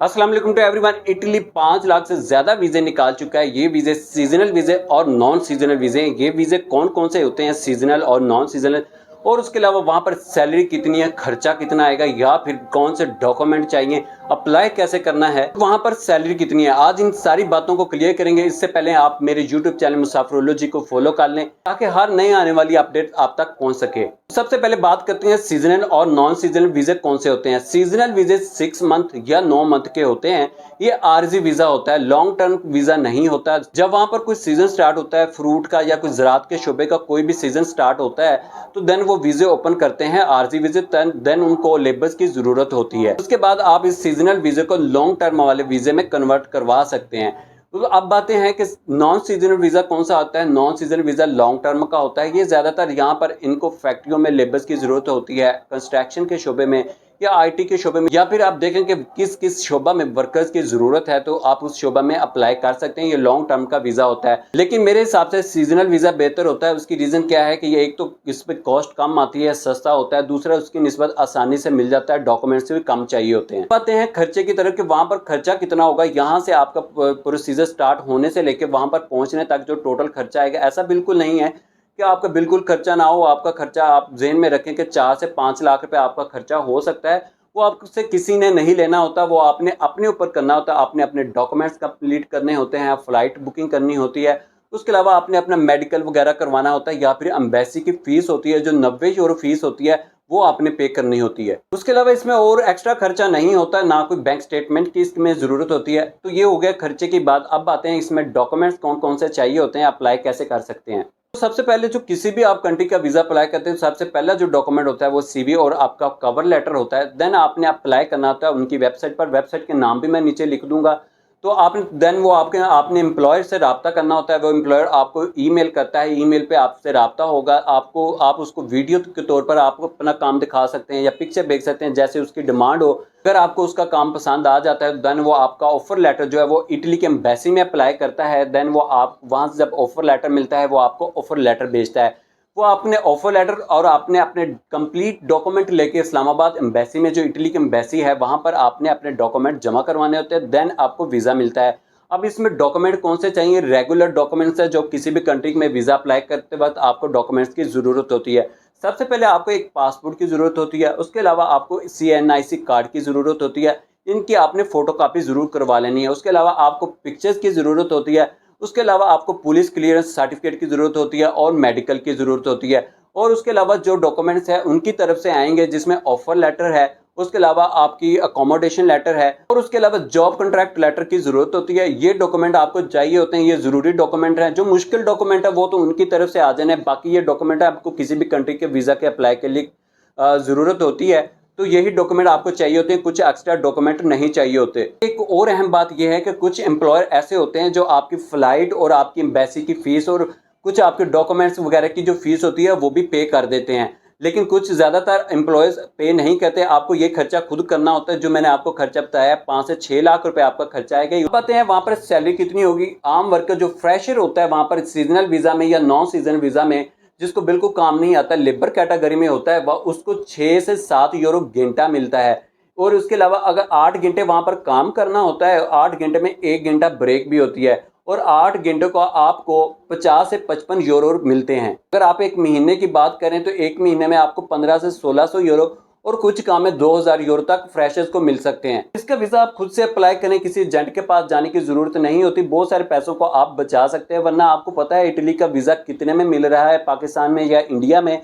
अस्सलाम वालेकुम to everyone. Italy 5 lakh से ज्यादा वीजे निकाल चुका है। ये वीजे सीजनल वीजे और नॉन सीजनल वीजे हैं। ये वीजे कौन कौन से होते हैं, सीजनल और नॉन सीजनल, और उसके अलावा वहां पर सैलरी कितनी है, खर्चा कितना आएगा, या फिर कौन से डॉक्यूमेंट चाहिए, अप्लाई कैसे करना है, वहां पर सैलरी कितनी है, आज इन सारी बातों को क्लियर करेंगे। इससे पहले आप मेरे यूट्यूब चैनल मुसाफिरोलॉजी को फॉलो कर लें ताकि हर नई आने वाली अपडेट आप तक पहुंच सके। सबसे पहले बात करते हैं सीजनल और नॉन सीजनल वीजे कौन से होते हैं। सीजनल वीजे 6 मंथ या 9 मंथ के होते हैं। ये आरजी वीजा होता है, लॉन्ग टर्म वीजा नहीं होता। जब वहां पर कोई सीजन स्टार्ट होता है, फ्रूट का या कोई ज़राअत के शोबे का कोई भी सीजन स्टार्ट होता है, तो देन वो वीजे ओपन करते हैं, आरजी वीजे, देन उनको लेबर्स की जरूरत होती है। उसके बाद आप इस सीजनल वीजे को लॉन्ग टर्म वाले वीजे में कन्वर्ट करवा सकते हैं। तो अब बातें हैं कि नॉन सीजनल वीजा कौन सा आता है। Non seasonal visa long term का होता है। ये ज्यादातर यहाँ पर इनको फैक्ट्रियों में लेबर्स की जरूरत होती है, कंस्ट्रक्शन के शोबे में या आईटी के शोबे में, या फिर आप देखें कि किस किस शोबा में वर्कर्स की जरूरत है, तो आप उस शोबा में अप्लाई कर सकते हैं। ये लॉन्ग टर्म का वीजा होता है, लेकिन मेरे हिसाब से सीजनल वीजा बेहतर होता है। उसकी रीजन क्या है कि ये एक तो इस पर कॉस्ट कम आती है, सस्ता होता है, दूसरा उसकी निस्बत आसानी से मिल जाता है, डॉक्यूमेंट्स भी कम चाहिए होते हैं। बातें हैं खर्चे की तरफ कि वहां पर खर्चा कितना होगा। यहाँ से आपका प्रोसीजर स्टार्ट होने से लेकर वहां पर पहुंचने तक जो टोटल खर्चा आएगा, ऐसा बिल्कुल नहीं है कि आपका बिल्कुल खर्चा ना हो। आपका खर्चा आप जेहन में रखें कि 4 से 5 लाख रुपए आपका खर्चा हो सकता है। वो आपसे किसी ने नहीं लेना होता, वो आपने अपने ऊपर करना होता है। आपने अपने डॉक्यूमेंट्स कंप्लीट करने होते हैं, फ्लाइट बुकिंग करनी होती है, उसके अलावा आपने अपना मेडिकल वगैरह करवाना होता है, या फिर एम्बेसी की फीस होती है जो 90 यूरो फीस होती है, वो आपने पे करनी होती है। उसके अलावा इसमें और एक्स्ट्रा खर्चा नहीं होता, ना कोई बैंक स्टेटमेंट की इसमें जरूरत होती है। तो ये हो गया खर्चे की बात। अब आते हैं इसमें डॉक्यूमेंट्स कौन कौन से चाहिए होते हैं, अप्लाई कैसे कर सकते हैं। तो सबसे पहले जो किसी भी आप कंट्री का वीजा अप्लाई करते हैं, सबसे पहला जो डॉक्यूमेंट होता है वो सीवी और आपका कवर लेटर होता है। देन आपने अप्लाई करना होता है उनकी वेबसाइट पर। वेबसाइट के नाम भी मैं नीचे लिख दूंगा। तो आपने देन वो आपने एम्प्लॉयर से रब्ता करना होता है। वो एम्प्लॉयर आपको ईमेल करता है, ईमेल पे आपसे रब्ता होगा। आप उसको वीडियो के तौर पर आप अपना काम दिखा सकते हैं या पिक्चर भेज सकते हैं, जैसे उसकी डिमांड हो। अगर आपको उसका काम पसंद आ जाता है, देन वो आपका ऑफर लेटर जो है वो इटली के एम्बेसी में अप्लाई करता है। देन वो आप वहाँ से जब ऑफर लेटर मिलता है, वो आपको ऑफर लेटर भेजता है। वो आपने ऑफर लेटर और आपने अपने कंप्लीट डॉक्यूमेंट लेके इस्लामाबाद एम्बेसी में, जो इटली की एम्बेसी है, वहां पर आपने अपने डॉक्यूमेंट जमा करवाने होते हैं। देन आपको वीज़ा मिलता है। अब इसमें डॉक्यूमेंट कौन से चाहिए? रेगुलर डॉक्यूमेंट्स है जो किसी भी कंट्री में वीज़ा अप्लाई करते वक्त आपको डॉक्यूमेंट्स की ज़रूरत होती है। सबसे पहले आपको एक पासपोर्ट की ज़रूरत होती है। उसके अलावा आपको CNIC कार्ड की ज़रूरत होती है। इनकी आपने फ़ोटोकॉपी ज़रूर करवा लेनी है। उसके अलावा आपको पिक्चर्स की ज़रूरत होती है। उसके अलावा आपको पुलिस क्लियरेंस सर्टिफिकेट की ज़रूरत होती है और मेडिकल की ज़रूरत होती है। और उसके अलावा जो डॉक्यूमेंट्स हैं उनकी तरफ से आएंगे, जिसमें ऑफर लेटर है, उसके अलावा आपकी अकोमोडेशन लेटर है, और उसके अलावा जॉब कॉन्ट्रैक्ट लेटर की ज़रूरत होती है। ये डॉक्यूमेंट आपको चाहिए होते हैं। ये ज़रूरी डॉक्यूमेंट हैं। जो मुश्किल डॉक्यूमेंट है वो तो उनकी तरफ से आ जाने। बाकी ये डॉक्यूमेंट है आपको किसी भी कंट्री के वीज़ा के अप्लाई के लिए ज़रूरत होती है, तो यही डॉक्यूमेंट आपको चाहिए होते हैं। कुछ एक्स्ट्रा डॉक्यूमेंट नहीं चाहिए होते। एक और अहम बात यह है कि कुछ एम्प्लॉयर ऐसे होते हैं जो आपकी फ्लाइट और आपकी एम्बेसी की फीस और कुछ आपके डॉक्यूमेंट्स वगैरह की जो फीस होती है वो भी पे कर देते हैं, लेकिन कुछ ज़्यादातर एम्प्लॉयज़ पे नहीं करते। आपको ये खर्चा खुद करना होता है। जो मैंने आपको खर्चा बताया, 5 से 6 लाख रुपए आपका खर्चा आएगा। बातें हैं वहाँ पर सैलरी कितनी होगी। आम वर्कर जो फ्रेशर होता है वहाँ पर सीजनल वीज़ा में या नॉन सीजनल वीज़ा में, जिसको बिल्कुल काम नहीं आता, लेबर कैटेगरी में होता है, वह उसको 6 से 7 यूरो घंटा मिलता है। और उसके अलावा अगर 8 घंटे वहाँ पर काम करना होता है, 8 घंटे में 1 घंटा ब्रेक भी होती है, और 8 घंटों का आपको 50 से 55 यूरो मिलते हैं। अगर आप एक महीने की बात करें तो एक महीने में आपको 15 से 1600 यूरो और कुछ काम में 2000 यूरो तक फ्रेशर्स को मिल सकते हैं। इसका वीज़ा आप खुद से अप्लाई करें, किसी एजेंट के पास जाने की जरूरत नहीं होती। बहुत सारे पैसों को आप बचा सकते हैं। वरना आपको पता है इटली का वीज़ा कितने में मिल रहा है, पाकिस्तान में या इंडिया में।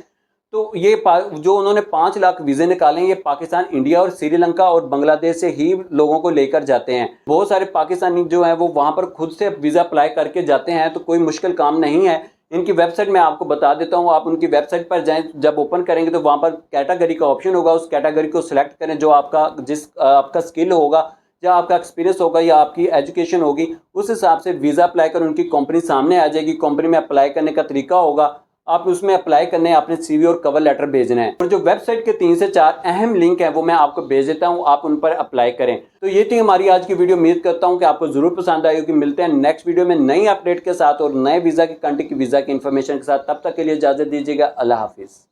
तो ये जो उन्होंने 5 लाख वीज़े निकाले हैं, ये पाकिस्तान, इंडिया और श्रीलंका और बांग्लादेश से ही लोगों को लेकर जाते हैं। बहुत सारे पाकिस्तानी जो है वो वहाँ पर खुद से वीज़ा अप्लाई करके जाते हैं, तो कोई मुश्किल काम नहीं है। इनकी वेबसाइट मैं आपको बता देता हूँ। आप उनकी वेबसाइट पर जाएं, जब ओपन करेंगे तो वहाँ पर कैटेगरी का ऑप्शन होगा। उस कैटेगरी को सिलेक्ट करें जो आपका स्किल होगा, या आपका एक्सपीरियंस होगा, या आपकी एजुकेशन होगी। उस हिसाब से वीज़ा अप्लाई कर उनकी कंपनी सामने आ जाएगी। कंपनी में अप्लाई करने का तरीका होगा, आप उसमें अप्लाई करने हैं, आपने CV और कवर लेटर भेजना है। और जो वेबसाइट के 3 से 4 अहम लिंक हैं वो मैं आपको भेज देता हूं, आप उन पर अप्लाई करें। तो ये थी हमारी आज की वीडियो। उम्मीद करता हूं कि आपको जरूर पसंद आई होगी। मिलते हैं नेक्स्ट वीडियो में नई अपडेट के साथ और नए वीज़ा की कंट्री की वीज़ा की इन्फॉर्मेशन के साथ। तब तक के लिए इजाज़त दीजिएगा। अल्लाह हाफिज़।